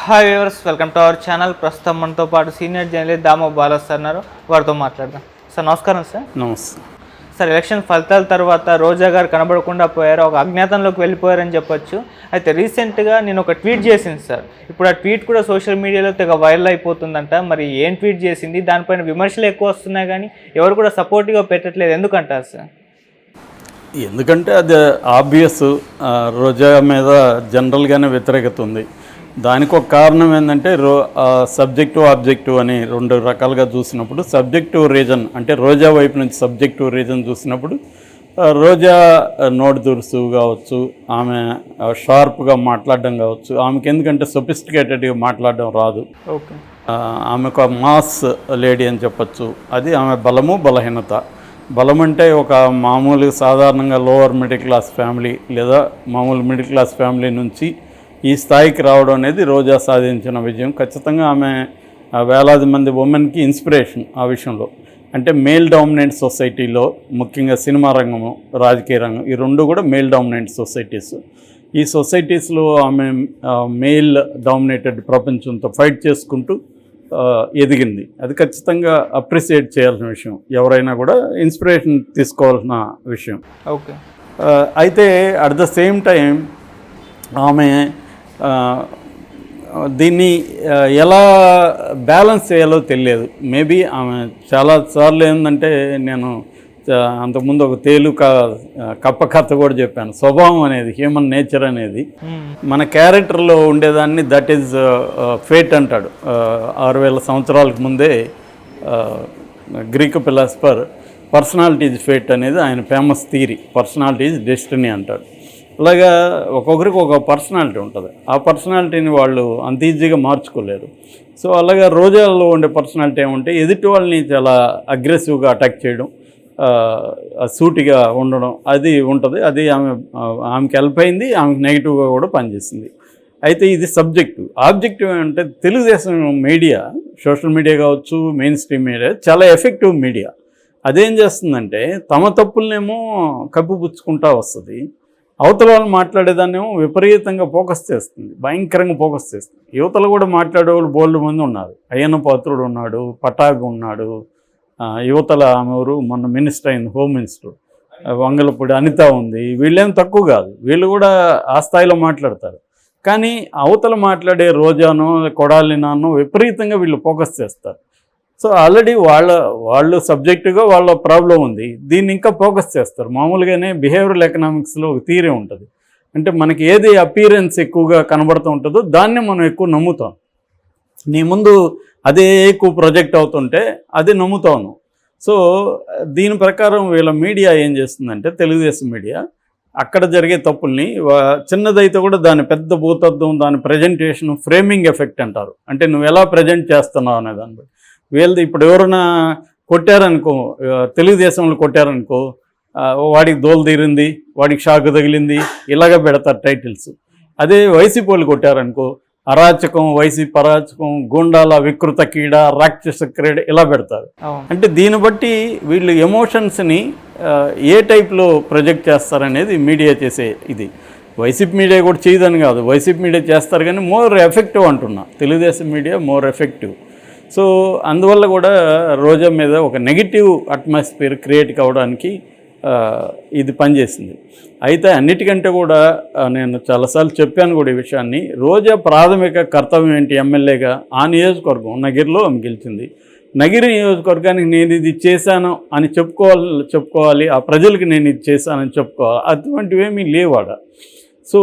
Hi viewers, welcome to our channel. ప్రస్తుతం మనతో పాటు సీనియర్ జర్నలిస్ట్ దామో బాలస్ అన్నారు. వారితో మాట్లాడదాం. సార్ నమస్కారం. సార్ నమస్తే సార్, ఎలక్షన్ ఫలితాల తర్వాత రోజా గారు కనబడకుండా పోయారు, ఒక అజ్ఞాతంలోకి వెళ్ళిపోయారని చెప్పొచ్చు. అయితే రీసెంట్గా నేను ఒక ట్వీట్ చేసింది సార్. ఇప్పుడు ఆ ట్వీట్ కూడా సోషల్ మీడియాలో తెగ వైరల్ అయిపోతుందంట. మరి ఏం ట్వీట్ చేసింది? దానిపైన విమర్శలు ఎక్కువ వస్తున్నాయి కానీ ఎవరు కూడా సపోర్టివ్గా పెట్టట్లేదు. ఎందుకంటారు సార్? ఎందుకంటే అది ఆబ్వియస్, రోజా మీద జనరల్గానే వ్యతిరేకత ఉంది. దానికి ఒక కారణం ఏంటంటే సబ్జెక్టివ్ ఆబ్జెక్టివ్ అని రెండు రకాలుగా చూసినప్పుడు, సబ్జెక్టివ్ రీజన్ అంటే రోజా వైపు నుంచి సబ్జెక్టివ్ రీజన్ చూసినప్పుడు రోజా నోటి దురుసు కావచ్చు, ఆమె షార్ప్గా మాట్లాడడం కావచ్చు, ఆమెకి ఎందుకంటే సొఫిస్టికేటెడ్గా మాట్లాడడం రాదు. ఓకే, ఆమె ఒక మాస్ లేడీ అని చెప్పచ్చు. అది ఆమె బలము బలహీనత. బలం అంటే ఒక మామూలు సాధారణంగా లోవర్ మిడిల్ క్లాస్ ఫ్యామిలీ లేదా మామూలు మిడిల్ క్లాస్ ఫ్యామిలీ నుంచి ఈ స్థాయికి రావడం అనేది రోజా సాధించిన విజయం. ఖచ్చితంగా ఆమె వేలాది మంది ఉమెన్కి ఇన్స్పిరేషన్ ఆ విషయంలో. అంటే మేల్ డామినెంట్ సొసైటీలో, ముఖ్యంగా సినిమా రంగము, రాజకీయ రంగం, ఈ రెండు కూడా మేల్ డామినెంట్ సొసైటీస్. ఈ సొసైటీస్లో ఆమె మేల్ డామినేటెడ్ ప్రపంచంతో ఫైట్ చేసుకుంటూ ఎదిగింది. అది ఖచ్చితంగా అప్రిషియేట్ చేయాల్సిన విషయం, ఎవరైనా కూడా ఇన్స్పిరేషన్ తీసుకోవాల్సిన విషయం. ఓకే. అయితే అట్ ద సేమ్ టైం ఆమె దీన్ని ఎలా బ్యాలెన్స్ చేయాలో తెలియదు. మేబీ ఆమె చాలాసార్లు ఏంటంటే, నేను అంతకుముందు ఒక కప్ప కథ కూడా చెప్పాను. స్వభావం అనేది, హ్యూమన్ నేచర్ అనేది మన క్యారెక్టర్లో ఉండేదాన్ని దట్ ఈజ్ ఫేట్ అంటాడు. 6000 సంవత్సరాలకు ముందే Greek philosopher personality is fate అనేది ఆయన famous theory. Personality is destiny అంటాడు. అలాగా ఒక్కొక్కరికి ఒక పర్సనాలిటీ ఉంటుంది. ఆ పర్సనాలిటీని వాళ్ళు అంత ఈజీగా మార్చుకోలేరు. సో అలాగా రోజాల్లో ఉండే పర్సనాలిటీ ఏమంటే, ఎదుటి వాళ్ళని చాలా అగ్రెసివ్గా అటాక్ చేయడం, సూటిగా ఉండడం, అది ఉంటుంది. అది ఆమెకి హెల్ప్ అయింది, ఆమెకి నెగిటివ్గా కూడా పనిచేసింది. అయితే ఇది సబ్జెక్టివ్. ఆబ్జెక్టివ్ అంటే తెలుగుదేశం మీడియా, సోషల్ మీడియా కావచ్చు, మెయిన్ స్ట్రీమ్ మీడియా చాలా ఎఫెక్టివ్ మీడియా. అదేం చేస్తుందంటే, తమ తప్పులనేమో కప్పిపుచ్చుకుంటూ వస్తుంది, అవతల వాళ్ళు మాట్లాడేదాన్నేమో విపరీతంగా ఫోకస్ చేస్తుంది, భయంకరంగా ఫోకస్ చేస్తుంది. యువతలు కూడా మాట్లాడేవాళ్ళు బోల్డ్ మంది ఉన్నారు. అయ్యన్న పాత్రుడు ఉన్నాడు, పటాగ్ ఉన్నాడు, యువతల ఆమె మొన్న మినిస్టర్ అయింది, హోమ్ మినిస్టర్ వంగలపూడి అనిత ఉంది. వీళ్ళేం తక్కువ కాదు, వీళ్ళు కూడా ఆ స్థాయిలో మాట్లాడతారు. కానీ అవతల మాట్లాడే రోజానో కొడాలినానో విపరీతంగా వీళ్ళు ఫోకస్ చేస్తారు. సో ఆల్రెడీ వాళ్ళు సబ్జెక్టుగా వాళ్ళ ప్రాబ్లం ఉంది, దీన్ని ఇంకా ఫోకస్ చేస్తారు. మామూలుగానే బిహేవియరల్ ఎకనామిక్స్లో ఒక థియరీ ఉంటుంది. అంటే మనకి ఏది అపీరెన్స్ ఎక్కువగా కనబడుతూ ఉంటుందో దాన్ని మనం ఎక్కువ నమ్ముతాం. నీ ముందు అదే ఎక్కువ ప్రొజెక్ట్ అవుతుంటే అది నమ్ముతాను. సో దీని ప్రకారం వీళ్ళ మీడియా ఏం చేస్తుందంటే, తెలుగుదేశం మీడియా అక్కడ జరిగే తప్పుల్ని చిన్నదైతే కూడా దాని పెద్ద భూతత్వం, దాని ప్రజెంటేషన్, ఫ్రేమింగ్ ఎఫెక్ట్ అంటారు. అంటే నువ్వు ఎలా ప్రజెంట్ చేస్తున్నావు అనే దాన్ని బట్టి. వీళ్ళది ఇప్పుడు ఎవరైనా కొట్టారనుకో, తెలుగుదేశంలో కొట్టారనుకో, వాడికి దోలు తీరింది, వాడికి షాక్ తగిలింది, ఇలాగ పెడతారు టైటిల్స్. అదే వైసీపీ వాళ్ళు కొట్టారనుకో, అరాచకం, వైసీపీ అరాచకం, గుండాల వికృత కీడ, రాక్షస క్రీడ, ఇలా పెడతారు. అంటే దీన్ని బట్టి వీళ్ళు ఎమోషన్స్ని ఏ టైప్లో ప్రొజెక్ట్ చేస్తారనేది మీడియా చేసే ఇది. వైసీపీ మీడియా కూడా చేయదని కాదు, వైసీపీ మీడియా చేస్తారు కానీ మోర్ ఎఫెక్టివ్ అంటున్నా. Telugu Desam media more effective. So అందువల్ల కూడా రోజా మీద ఒక నెగిటివ్ అట్మాస్ఫియర్ క్రియేట్ కావడానికి ఇది పనిచేసింది. అయితే అన్నిటికంటే కూడా నేను చాలాసార్లు చెప్పాను కూడా ఈ విషయాన్ని. రోజా ప్రాథమిక కర్తవ్యం ఏంటి? ఎమ్మెల్యేగా ఆ నియోజకవర్గం నగిరిలో ఆమె గెలిచింది. నగిరి నియోజకవర్గానికి నేను ఇది చేశాను అని చెప్పుకోవాలి, ఆ ప్రజలకి నేను ఇది చేశానని చెప్పుకోవాలి. అటువంటివేమీ లేవాడ. సో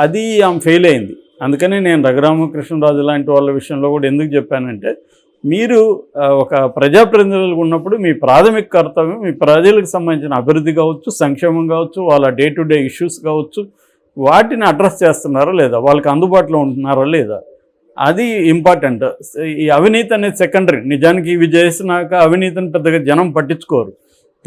అది ఆమె ఫెయిల్ అయింది. అందుకని నేను రఘురామకృష్ణరాజు లాంటి వాళ్ళ విషయంలో కూడా ఎందుకు చెప్పానంటే, మీరు ఒక ప్రజాప్రతినిధులుగా ఉన్నప్పుడు మీ ప్రాథమిక కర్తవ్యం మీ ప్రజలకు సంబంధించిన అభివృద్ధి కావచ్చు, సంక్షేమం కావచ్చు, వాళ్ళ డే టు డే ఇష్యూస్ కావచ్చు, వాటిని అడ్రస్ చేస్తున్నారా లేదా, వాళ్ళకి అందుబాటులో ఉంటున్నారా లేదా, అది ఇంపార్టెంట్. ఈ అవినీతి అనేది సెకండరీ. నిజానికి ఇవి చేసినాక అవినీతిని పెద్దగా జనం పట్టించుకోరు.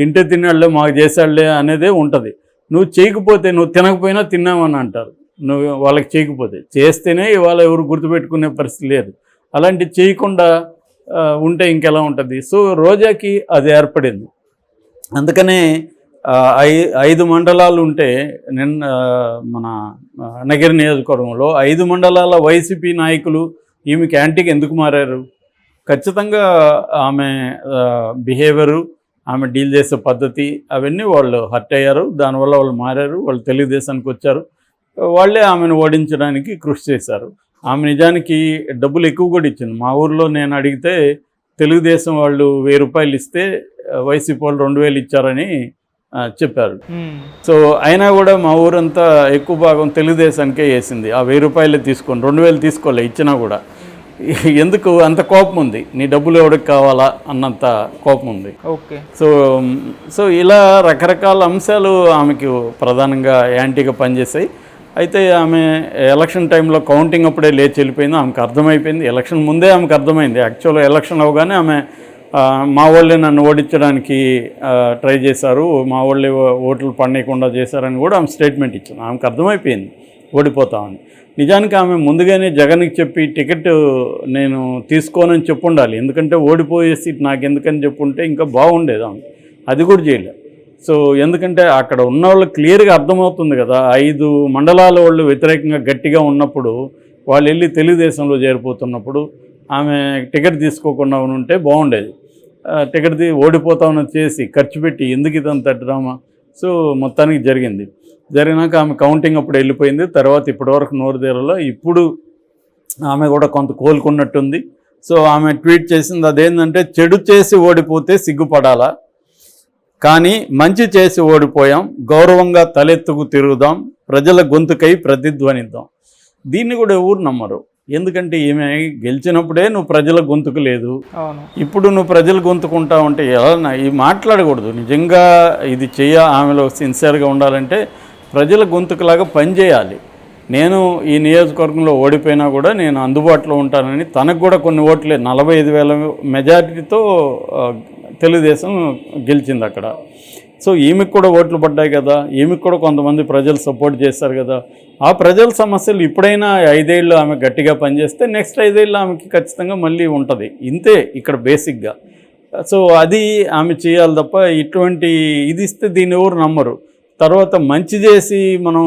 తింటే తిన్నాళ్లే, మాకు చేశాళ్లే అనేదే ఉంటుంది. నువ్వు చేయకపోతే, నువ్వు తినకపోయినా తిన్నామని అంటారు. నువ్వు వాళ్ళకి చేయకపోతే, చేస్తేనే ఇవాళ ఎవరు గుర్తుపెట్టుకునే పరిస్థితి లేదు. అలాంటి చేయకుండా ఉంటే ఇంకెలా ఉంటుంది? సో రోజాకి అది ఏర్పడింది. అందుకనే 5 మండలాలు ఉంటే నిన్న మన నగిరి నియోజకవర్గంలో 5 మండలాల వైసీపీ నాయకులు ఈమెకి యాంటీగా ఎందుకు మారారు? ఖచ్చితంగా ఆమె బిహేవియరు, ఆమె డీల్ చేసే పద్ధతి అవన్నీ వాళ్ళు హర్ట్ అయ్యారు. దానివల్ల వాళ్ళు మారారు. వాళ్ళు తెలుగుదేశానికి వచ్చారు. వాళ్ళే ఆమెను ఓడించడానికి కృషి చేశారు. ఆమె నిజానికి డబ్బులు ఎక్కువ కూడా ఇచ్చింది. మా ఊర్లో నేను అడిగితే తెలుగుదేశం వాళ్ళు 1000 రూపాయలు ఇస్తే వైసీపీ వాళ్ళు 2000 ఇచ్చారని చెప్పారు. సో అయినా కూడా మా ఊరంతా ఎక్కువ భాగం తెలుగుదేశానికే వేసింది. ఆ 1000 రూపాయలే తీసుకొని 2000 తీసుకోలే ఇచ్చినా కూడా. ఎందుకు అంత కోపం ఉంది? నీ డబ్బులు ఎవరికి కావాలా అన్నంత కోపం ఉంది. ఓకే. సో ఇలా రకరకాల అంశాలు ఆమెకు ప్రధానంగా యాంటీగా పనిచేసాయి. అయితే ఆమె ఎలక్షన్ టైంలో కౌంటింగ్ అప్పుడే లేచి వెళ్ళిపోయింది. ఆమెకు అర్థమైపోయింది. ఎలక్షన్ ముందే ఆమెకు అర్థమైంది. యాక్చువల్గా ఎలక్షన్ అవగానే ఆమె మా వాళ్ళే నన్ను ఓడించడానికి ట్రై చేశారు, మా వాళ్ళే ఓట్లు పడనీయకుండా చేశారని కూడా ఆమె స్టేట్మెంట్ ఇచ్చింది. ఆమెకు అర్థమైపోయింది ఓడిపోతామని. నిజానికి ఆమె ముందుగానే జగన్కి చెప్పి టికెట్ నేను తీసుకోనని చెప్పుండాలి. ఎందుకంటే ఓడిపోయే సీట్ నాకు ఎందుకని చెప్పుంటే ఇంకా బాగుండేది. ఆమె అది కూడా చేయలేదు. సో ఎందుకంటే అక్కడ ఉన్న వాళ్ళు క్లియర్గా అర్థమవుతుంది కదా, 5 మండలాల వాళ్ళు వ్యతిరేకంగా గట్టిగా ఉన్నప్పుడు వాళ్ళు వెళ్ళి తెలుగుదేశంలో చేరిపోతున్నప్పుడు ఆమె టికెట్ తీసుకోకుండా ఉంటే బాగుండేది. టికెట్ ఓడిపోతామని చేసి ఖర్చు పెట్టి ఎందుకు ఇదంత డ్రామా? సో మొత్తానికి జరిగినాక ఆమె కౌంటింగ్ అప్పుడు వెళ్ళిపోయింది. తర్వాత ఇప్పటివరకు నోరు తీరలో. ఇప్పుడు ఆమె కూడా కొంత కోలుకున్నట్టుంది. సో ఆమె ట్వీట్ చేసింది అదేంటంటే, చెడు చేసి ఓడిపోతే సిగ్గుపడాలా, కానీ మంచి చేసి ఓడిపోయాం, గౌరవంగా తలెత్తుకు తిరుగుదాం, ప్రజల గొంతుకై ప్రతిధ్వనిద్దాం. దీన్ని కూడా ఎవరు నమ్మరు. ఎందుకంటే ఈమె గెలిచినప్పుడే నువ్వు ప్రజల గొంతుకు లేదు, ఇప్పుడు నువ్వు ప్రజల గొంతుకుంటావు అంటే ఎలా? ఇవి మాట్లాడకూడదు. నిజంగా ఇది ఆమెలో సిన్సియర్గా ఉండాలంటే ప్రజల గొంతుకులాగా పనిచేయాలి. నేను ఈ నియోజకవర్గంలో ఓడిపోయినా కూడా నేను అందుబాటులో ఉంటానని, తనకు కూడా కొన్ని ఓట్లే 45,000 మెజారిటీతో తెలుగుదేశం గెలిచింది అక్కడ. సో ఈమెకు కూడా ఓట్లు పడ్డాయి కదా, ఈమెకు కూడా కొంతమంది ప్రజలు సపోర్ట్ చేస్తారు కదా. ఆ ప్రజల సమస్యలు ఇప్పుడైనా 5 ఏళ్ళు ఆమె గట్టిగా పనిచేస్తే నెక్స్ట్ 5 ఏళ్ళు ఆమెకి ఖచ్చితంగా మళ్ళీ ఉంటుంది. ఇంతే ఇక్కడ బేసిక్గా. సో అది ఆమె చేయాలి తప్ప ఇటువంటి ఇది ఇస్తే దీన్ని ఎవరు నమ్మరు. తర్వాత మంచి చేసి మనం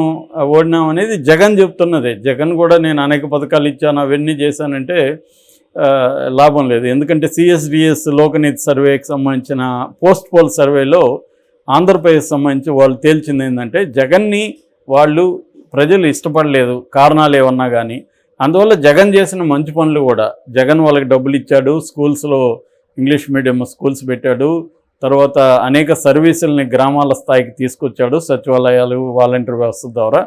ఓడినాం అనేది జగన్ చెప్తున్నదే. జగన్ కూడా నేను అనేక పథకాలు ఇచ్చాను, అవన్నీ చేశానంటే లాభం లేదు. ఎందుకంటే CSDS లోకనీతి సర్వేకి సంబంధించిన పోస్ట్ పోల్ సర్వేలో ఆంధ్రప్రదేశ్ సంబంధించి వాళ్ళు తేల్చింది ఏంటంటే, జగన్ని వాళ్ళు ప్రజలు ఇష్టపడలేదు కారణాలు ఏమన్నా కానీ. అందువల్ల జగన్ చేసిన మంచి పనులు కూడా, జగన్ వాళ్ళకి డబ్బులు ఇచ్చాడు, స్కూల్స్లో ఇంగ్లీష్ మీడియం స్కూల్స్ పెట్టాడు, తర్వాత అనేక సర్వీసుల్ని గ్రామాల స్థాయికి తీసుకొచ్చాడు, సచివాలయాలు, వాలంటీర్ వ్యవస్థ ద్వారా.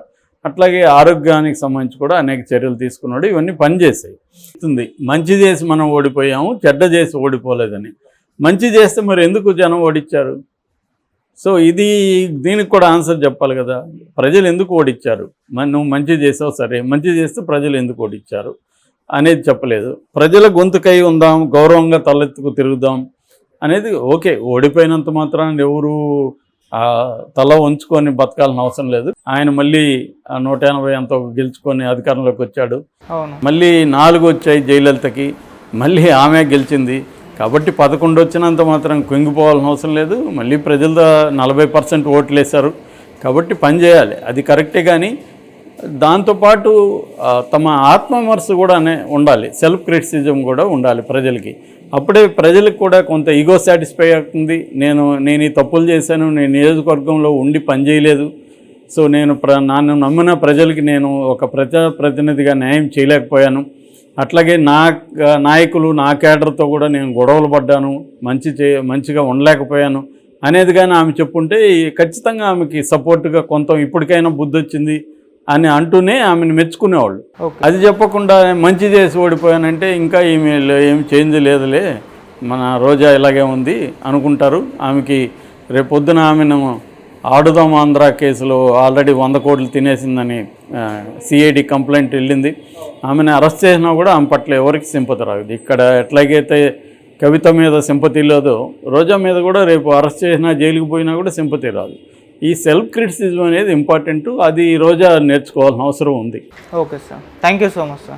అట్లాగే ఆరోగ్యానికి సంబంధించి కూడా అనేక చర్యలు తీసుకున్నాడు. ఇవన్నీ పనిచేసాయి. మంచి చేసి మనం ఓడిపోయాము, చెడ్డ చేసి ఓడిపోలేదని. మంచి చేస్తే మరి ఎందుకు జనం ఓడించారు? సో దీనికి కూడా ఆన్సర్ చెప్పాలి కదా. ప్రజలు ఎందుకు ఓడించారు? నువ్వు మంచి చేసావు సరే, మంచి చేస్తే ప్రజలు ఎందుకు ఓడించారు అనేది చెప్పలేదు. ప్రజల గొంతుకై ఉందాం, గౌరవంగా తలెత్తుకు తిరుగుదాం అనేది ఓకే. ఓడిపోయినంత మాత్రాన్ని ఎవరు తల ఉంచుకొని బతకాల్సిన అవసరం లేదు. ఆయన మళ్ళీ 180 అంత గెలుచుకొని అధికారంలోకి వచ్చాడు. మళ్ళీ 4 వచ్చాయి జయలలితకి, మళ్ళీ ఆమె గెలిచింది. కాబట్టి 11 వచ్చినంత మాత్రం కుంగిపోవాల్సిన అవసరం లేదు. మళ్ళీ ప్రజల 40% ఓట్లు వేశారు. కాబట్టి పని చేయాలి, అది కరెక్టే. కానీ దాంతోపాటు తమ ఆత్మవిమర్శ కూడా ఉండాలి, సెల్ఫ్ క్రిటిసిజం కూడా ఉండాలి ప్రజలకి. అప్పుడే ప్రజలకు కూడా కొంత ఈగో సాటిస్ఫై అవుతుంది. నేను ఈ తప్పులు చేశాను, నేను నియోజకవర్గంలో ఉండి పనిచేయలేదు, సో నన్ను నమ్మిన ప్రజలకి నేను ఒక ప్రజాప్రతినిధిగా న్యాయం చేయలేకపోయాను, అట్లాగే నా నాయకులు నా కేడర్తో కూడా నేను గొడవలు పడ్డాను, మంచిగా ఉండలేకపోయాను అనేది కానీ ఆమె చెప్పుంటే ఖచ్చితంగా ఆమెకి సపోర్ట్గా కొంత ఇప్పటికైనా బుద్ధి వచ్చింది అని అంటూనే ఆమెను మెచ్చుకునేవాళ్ళు. అది చెప్పకుండా మంచి చేసి ఓడిపోయానంటే ఇంకా ఈమెలో ఏం చేంజ్ లేదులే, మన రోజా ఇలాగే ఉంది అనుకుంటారు. ఆమెకి రేపొద్దున ఆమెను ఆడుదాం ఆంధ్ర కేసులో ఆల్రెడీ 100 కోట్లు తినేసిందని CID కంప్లైంట్ వెళ్ళింది. ఆమెను అరెస్ట్ చేసినా కూడా ఆమె పట్ల ఎవరికి సింపతి రాదు. ఇక్కడ ఎట్లాగైతే కవిత మీద సింపతి లేదో, రోజా మీద కూడా రేపు అరెస్ట్ చేసినా జైలుకి పోయినా కూడా సింపతి రాదు. ఈ సెల్ఫ్ క్రిటిసిజం అనేది ఇంపార్టెంట్. అది రోజా నేర్చుకోవాల్సిన అవసరం ఉంది. Okay sir, thank you so much sir.